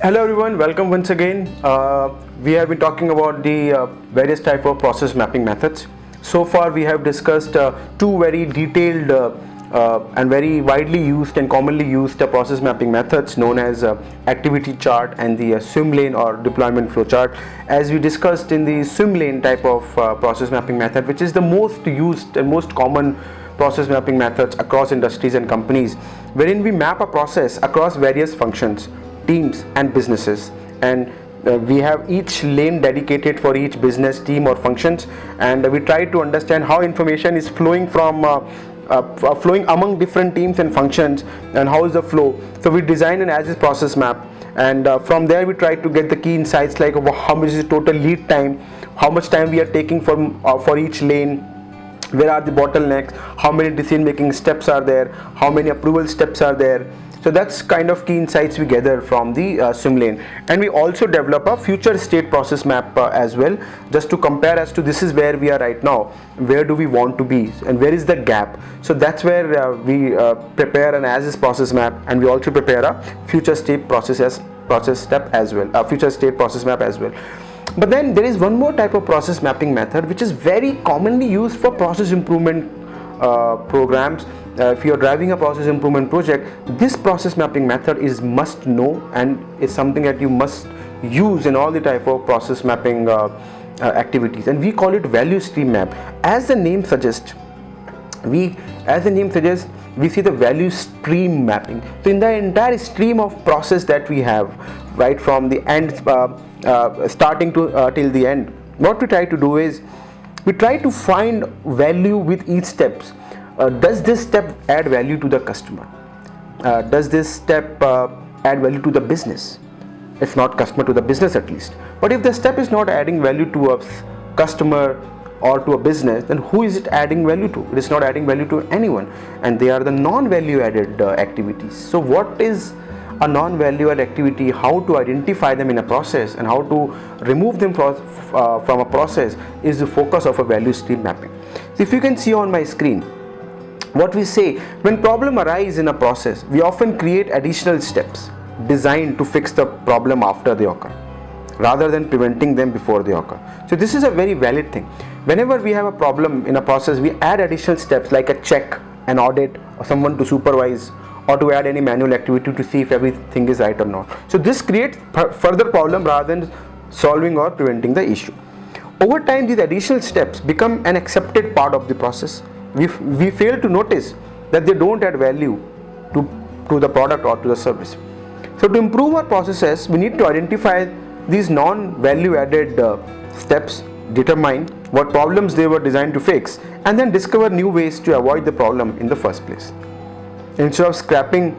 Hello everyone, welcome once again. We have been talking about the various type of process mapping methods. So far we have discussed two very detailed and very widely used and commonly used process mapping methods known as activity chart and the swim lane or deployment flow chart. As we discussed in the swim lane type of process mapping method, which is the most used and most common process mapping methods across industries and companies, wherein we map a process across various functions, teams and businesses, and we have each lane dedicated for each business, team or functions, and we try to understand how information is flowing flowing among different teams and functions, and how is the flow. So we design an as-is process map, and from there we try to get the key insights like how much is the total lead time, how much time we are taking for each lane, where are the bottlenecks, how many decision making steps are there, how many approval steps are there. So that's kind of key insights we gather from the swim lane. And we also develop a future state process map as well, just to compare as to this is where we are right now, where do we want to be, and where is the gap. So that's where we prepare an as-is process map, and we also prepare a future state process step as well, a future state process map as well. But then there is one more type of process mapping method which is very commonly used for process improvement programs. If you are driving a process improvement project, this process mapping method is must know and is something that you must use in all the type of process mapping activities, and we call it value stream map. As the name suggests, we see the value stream mapping. So in the entire stream of process that we have, right from the end starting to till the end, what we try to do is we try to find value with each steps. Does this step add value to the customer? Does this step add value to the business? If not customer, to the business at least. But if the step is not adding value to a customer or to a business, then who is it adding value to? It is not adding value to anyone, and they are the non-value added activities. So what is a non-value added activity, how to identify them in a process, and how to remove them from a process is the focus of a value stream mapping. So if you can see on my screen, what we say, when problem arise in a process, we often create additional steps designed to fix the problem after they occur, rather than preventing them before they occur. So this is a very valid thing. Whenever we have a problem in a process, we add additional steps like a check, an audit, or someone to supervise, or to add any manual activity to see if everything is right or not. So this creates further problem rather than solving or preventing the issue. Over time, these additional steps become an accepted part of the process. We fail to notice that they don't add value to the product or to the service. So to improve our processes, we need to identify these non-value added steps, determine what problems they were designed to fix, and then discover new ways to avoid the problem in the first place. Instead of scrapping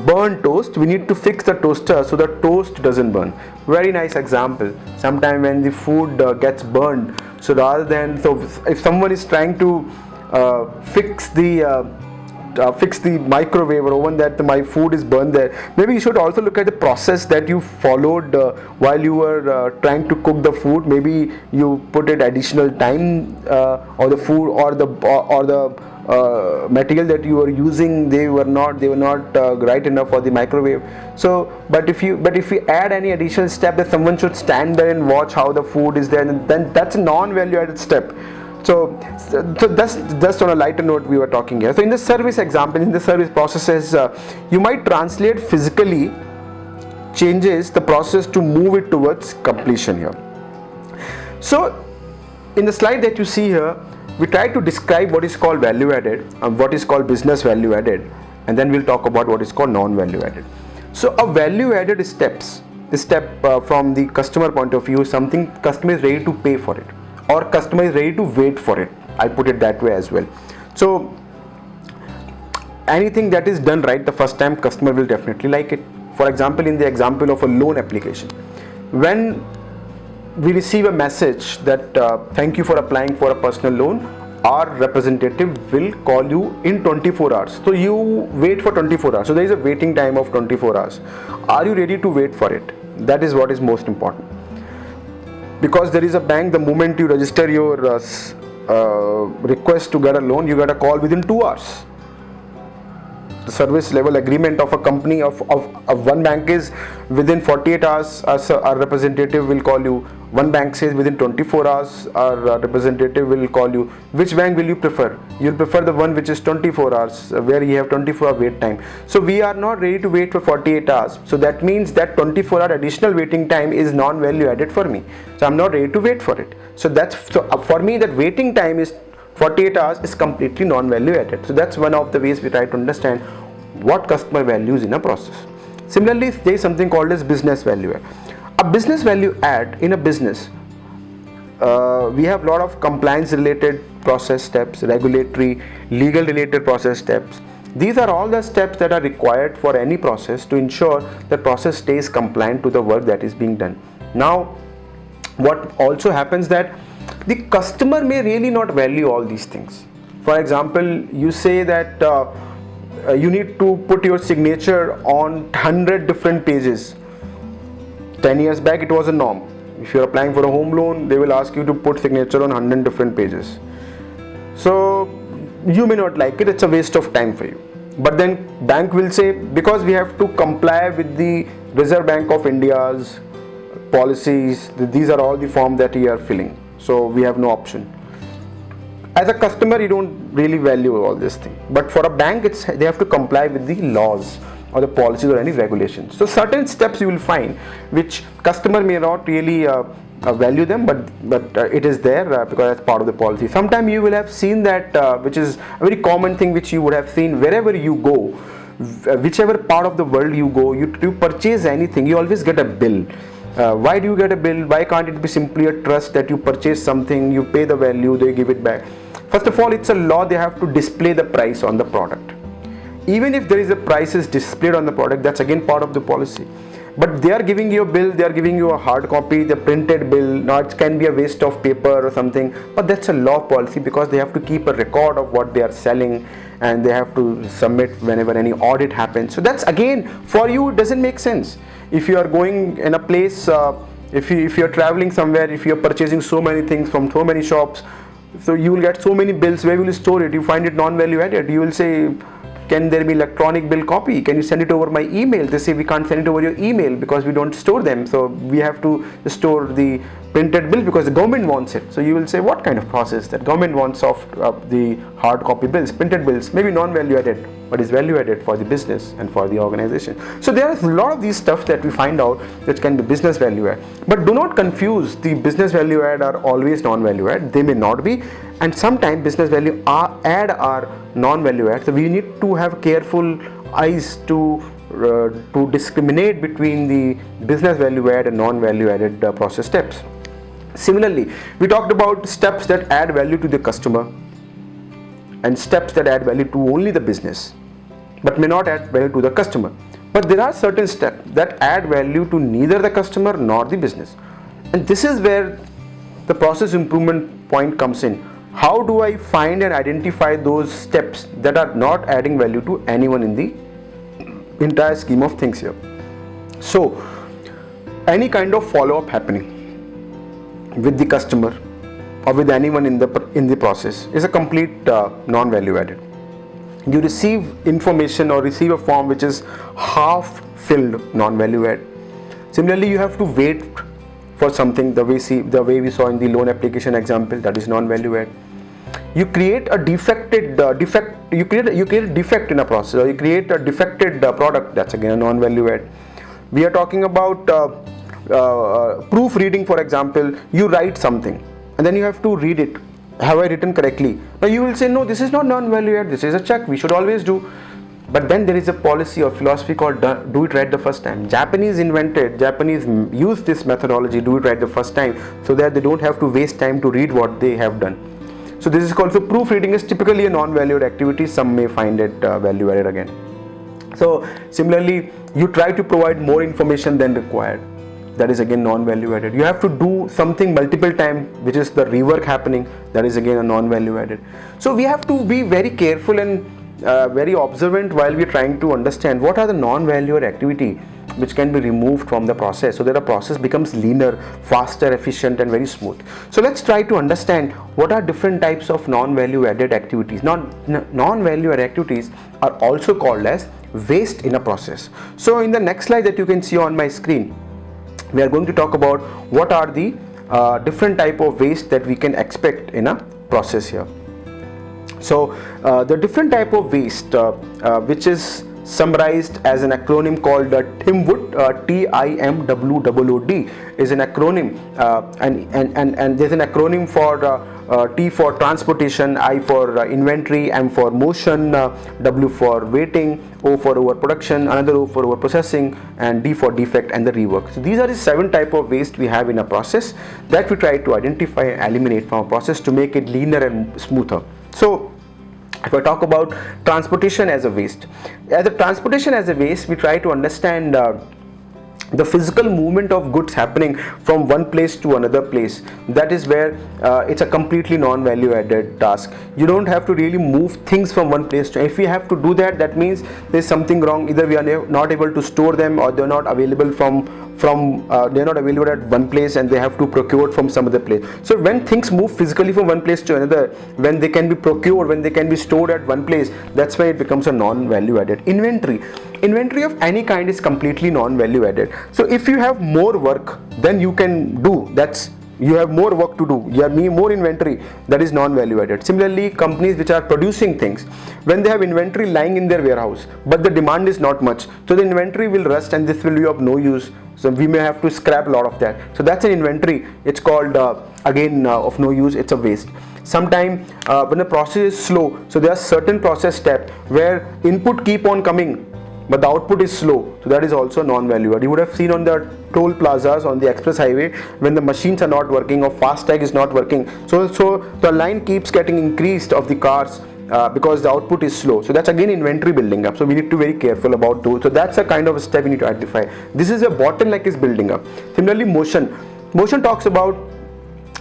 burnt toast, we need to fix the toaster so the toast doesn't burn. Very nice example. Sometimes when the food gets burned, so if someone is trying to fix the microwave or oven that my food is burned there, maybe you should also look at the process that you followed while you were trying to cook the food. Maybe you put it additional time, or the food or the material that you were using, they were not right enough for the microwave. So but if you add any additional step that someone should stand there and watch how the food is there, then that's a non-value added step. So that's just on a lighter note we were talking here. So in the service example, in the service processes, you might translate physically changes the process to move it towards completion here. So in the slide that you see here, we try to describe what is called value added and what is called business value added, and then we'll talk about what is called non-value added. So a value added steps, the step from the customer point of view, something customer is ready to pay for it, or customer is ready to wait for it. I put it that way as well. So anything that is done right the first time, customer will definitely like it. For example, in the example of a loan application, when we receive a message that thank you for applying for a personal loan, our representative will call you in 24 hours. So you wait for 24 hours. So there is a waiting time of 24 hours. Are you ready to wait for it? That is what is most important. Because there is a bank, the moment you register your request to get a loan, you get a call within 2 hours. the service level agreement of a company of one bank is within 48 hours our representative will call you. One bank says within 24 hours our representative will call you. Which bank will you prefer? You'll prefer the one which is 24 hours where you have 24 hour wait time. So we are not ready to wait for 48 hours. So that means that 24 hour additional waiting time is non-value added for me. So I'm not ready to wait for it. So for me that waiting time is 48 hours is completely non-value added. So that's one of the ways we try to understand what customer values in a process. Similarly, there is something called as business value add. A business value add in a business, we have a lot of compliance related process steps, regulatory, legal related process steps. These are all the steps that are required for any process to ensure the process stays compliant to the work that is being done. Now, what also happens that the customer may really not value all these things. For example, you say that you need to put your signature on 100 different pages. 10 years back it was a norm. If you're applying for a home loan, they will ask you to put signature on 100 different pages. So you may not like it, it's a waste of time for you. But then bank will say, because we have to comply with the Reserve Bank of India's policies, these are all the forms that you are filling. So we have no option. As a customer, you don't really value all this thing. But for a bank, they have to comply with the laws or the policies or any regulations. So certain steps you will find which customer may not really value them, but it is there because that's part of the policy. Sometimes you will have seen that which is a very common thing which you would have seen wherever you go, whichever part of the world you go, you purchase anything, you always get a bill. Why do you get a bill? Why can't it be simply a trust that you purchase something, you pay the value, they give it back? First of all, it's a law, they have to display the price on the product. Even if there is a price is displayed on the product, that's again part of the policy. But they are giving you a bill, they are giving you a hard copy, the printed bill. Now it can be a waste of paper or something, but that's a law policy because they have to keep a record of what they are selling and they have to submit whenever any audit happens. So that's again, for you it doesn't make sense. If you are going in a place, if you are traveling somewhere, if you are purchasing so many things from so many shops, so you will get so many bills, where will you store it? You find it non-value added. You will say, can there be electronic bill copy? Can you send it over my email? They say we can't send it over your email because we don't store them. So we have to store the printed bill because the government wants it. So you will say, what kind of process that government wants of the hard copy bills, printed bills, maybe non-value added, but is value added for the business and for the organization. So there is a lot of these stuff that we find out which can be business value add. But do not confuse, the business value add are always non-value add. They may not be, and sometimes business value add are non-value add. So we need to have careful eyes to discriminate between the business value add and non-value added process steps. Similarly, we talked about steps that add value to the customer and steps that add value to only the business but may not add value to the customer. But there are certain steps that add value to neither the customer nor the business, and this is where the process improvement point comes in. How do I find and identify those steps that are not adding value to anyone in the entire scheme of things here? So any kind of follow-up happening with the customer or with anyone in the process is a complete non-value added. You receive information or receive a form which is half filled, non-value add. Similarly, you have to wait for something, the way we saw in the loan application example, that is non-value add. You create a defect in a process, or you create a defected product, that's again a non-value add. We are talking about proofreading, for example. You write something and then you have to read it. Have I written correctly? Now you will say, no, this is not non-value add, this is a check, we should always do. But then there is a policy or philosophy called do it right the first time. Japanese use this methodology, do it right the first time, so that they don't have to waste time to read what they have done. So this is called, so proofreading is typically a non-valued activity. Some may find it value added again. So similarly, you try to provide more information than required. That is again non-value added. You have to do something multiple times, which is the rework happening. That is again a non-value added. So we have to be very careful and very observant while we are trying to understand what are the non-value added activity. which can be removed from the process so that the process becomes leaner, faster, efficient, and very smooth. So let's try to understand what are different types of non-value added activities. Non-value added activities are also called as waste in a process. So in the next slide that you can see on my screen, we are going to talk about what are the different type of waste that we can expect in a process here. So the different type of waste which is summarized as an acronym called TIMWOOD, TIMWOOD is an acronym, and there's an acronym for T for transportation, I for inventory, M for motion, W for waiting, O for overproduction, another O for overprocessing, and D for defect and the rework. So these are the 7 type of waste we have in a process that we try to identify and eliminate from a process to make it leaner and smoother. So if I talk about transportation as a waste, we try to understand the physical movement of goods happening from one place to another place. That is where it's a completely non-value added task. You don't have to really move things from one place to, if we have to do that, that means there's something wrong. Either we are not able to store them, or they're not available they're not available at one place and they have to procure from some other place. So when things move physically from one place to another, when they can be procured, when they can be stored at one place, that's why it becomes a non-value added. Inventory of any kind is completely non-value added. So if you have more work than you can do, you have more work to do, you have more inventory, that is non-value added. Similarly, companies which are producing things, when they have inventory lying in their warehouse but the demand is not much, so the inventory will rust and this will be of no use. So we may have to scrap a lot of that. So that's an inventory. It's called of no use. It's a waste. Sometimes when the process is slow, so there are certain process steps where input keep on coming but the output is slow, so that is also non-value added. You would have seen on the toll plazas on the express highway, when the machines are not working or FASTag is not working, so the line keeps getting increased of the cars because the output is slow. So that's again inventory building up. So we need to be very careful about those. So that's a kind of a step we need to identify. This is a bottleneck is building up. Similarly, motion talks about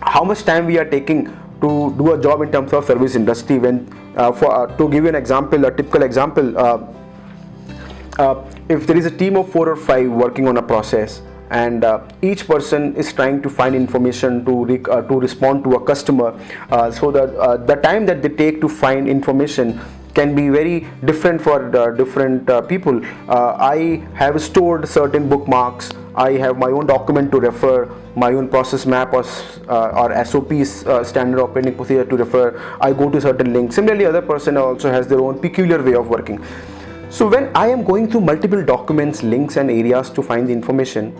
how much time we are taking to do a job in terms of service industry. When to give you an example, a typical example, if there is a team of 4 or 5 working on a process, and each person is trying to find information to respond to a customer, so that the time that they take to find information can be very different for different people. I have stored certain bookmarks, I have my own document to refer, my own process map or SOPs, standard operating procedure to refer. I go to certain links. Similarly, other person also has their own peculiar way of working. So when I am going through multiple documents, links and areas to find the information,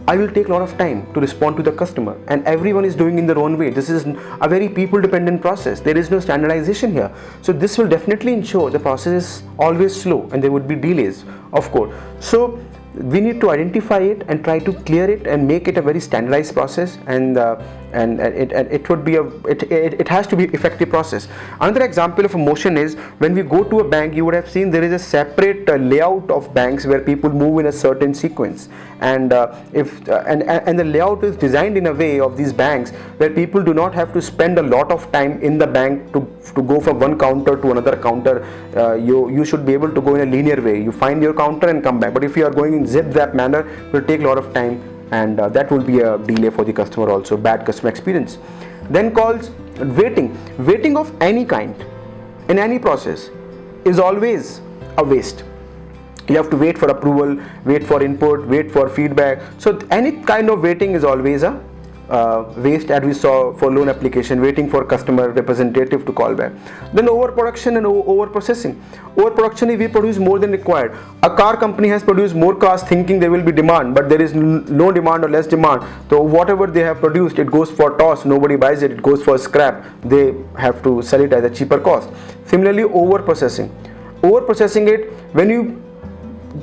I will take a lot of time to respond to the customer, and everyone is doing in their own way. This is a very people dependent process. There is no standardization here. So this will definitely ensure the process is always slow and there would be delays, of course. So we need to identify it and try to clear it and make it a very standardized process, and it has to be effective process. Another example of a motion is when we go to a bank, you would have seen there is a separate layout of banks where people move in a certain sequence, and the layout is designed in a way of these banks where people do not have to spend a lot of time in the bank to go from one counter to another counter. You should be able to go in a linear way. You find your counter and come back. But if you are going in zip-zap manner, it will take a lot of time, and that will be a delay for the customer also, bad customer experience. Then calls waiting of any kind in any process is always a waste. You have to wait for approval, wait for input, wait for feedback. So any kind of waiting is always a waste, as we saw for loan application, waiting for customer representative to call back. Then overproduction and overprocessing. Overproduction is we produce more than required. A car company has produced more cars thinking there will be demand, but there is no demand or less demand. So whatever they have produced, it goes for toss. Nobody buys it. It goes for scrap. They have to sell it at a cheaper cost. Similarly, overprocessing it when you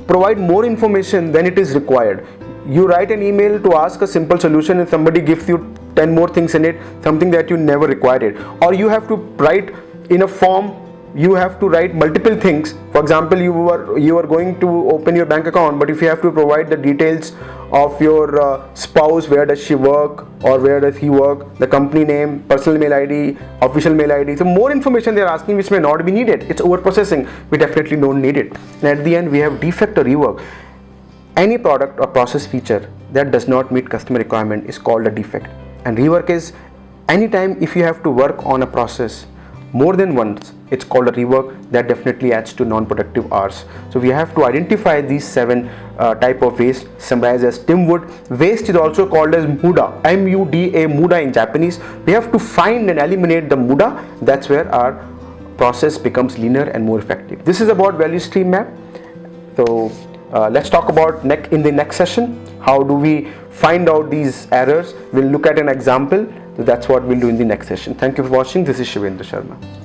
provide more information than it is required. You write an email to ask a simple solution and somebody gives you 10 more things in it, something that you never required it. Or you have to write in a form, you have to write multiple things. For example, you are going to open your bank account, but if you have to provide the details of your spouse, where does she work or where does he work, the company name, personal mail ID, official mail ID. So more information they are asking which may not be needed. It's overprocessing. We definitely don't need it. And at the end we have defect or rework. Any product or process feature that does not meet customer requirement is called a defect. And rework is anytime if you have to work on a process more than once, it's called a rework. That definitely adds to non-productive hours. So we have to identify these 7 type of waste, summarized as Tim Wood. Waste is also called as muda, M-U-D-A, muda in Japanese. We have to find and eliminate the muda. That's where our process becomes leaner and more effective. This is about value stream map. So let's talk about in the next session, how do we find out these errors. We'll look at an example. So that's what we'll do in the next session. Thank you for watching. This is Shivendra Sharma.